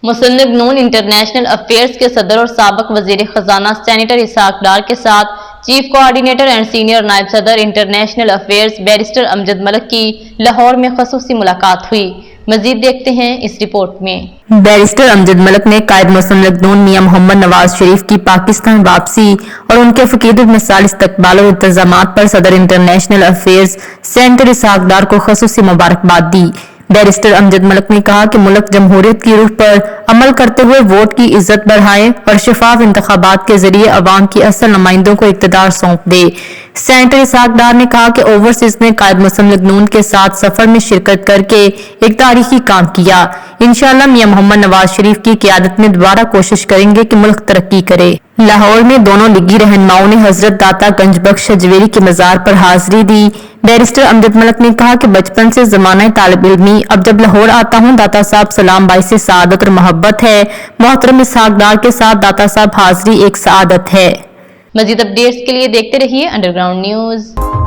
मुसन्निफ नून international affairs के सदर और साबिक वजीर खजाना सेनेटर इसहाक डार के साथ चीफ कोऑर्डिनेटर एंड सीनियर नायब सदर international affairs barrister Amjad Malik की लाहौर में खसूसी मुलाकात हुई। मजीद देखते हैं इस रिपोर्ट में। बैरिस्टर अमजद मलिक ने कायद मुसन्निफ नून मियां मोहम्मद नवाज शरीफ की पाकिस्तान वापसी और उनके फकीर मिसाल इस्तकबाल और इंतजामात पर सदर इंटरनेशनल अफेयर्स सेनेटर इसहाक डार को खसूसी मुबारकबाद दी। बैरिस्टर अमजद मलिक ने कहा कि मुल्क जमहूरियत की रूह पर अमल करते हुए वोट की इज्जत बढ़ाए और शफाफ इंतखाबात के जरिए अवाम की असल नुमाइंदों को इक्तदार सौंप दे। सेनेटर इसहाक डार ने कहा कि ओवरसीज ने कायद मुसन्निफ नून के साथ सफर में शिरकत करके एक तारीखी काम किया। इंशाअल्लाह मियां मोहम्मद नवाज शरीफ की क़यादत में दोबारा कोशिश करेंगे कि मुल्क तरक्की करे। लाहौर में दोनों लीगी रहनुमाओं ने हजरत दाता गंजबख्श हजवेरी के मजार पर हाजिरी दी। बैरिस्टर अमजद मलिक ने कहा कि बचपन से जमाना तालिब इल्मी, अब जब लाहौर आता हूँ दाता साहब सलाम बाइसे सआदत और मोहब्बत है। मोहतरम इसहाक डार के साथ दाता साहब हाजिरी एक सआदत है। मजीद अपडेट्स के लिए देखते रहिए अंडरग्राउंड न्यूज।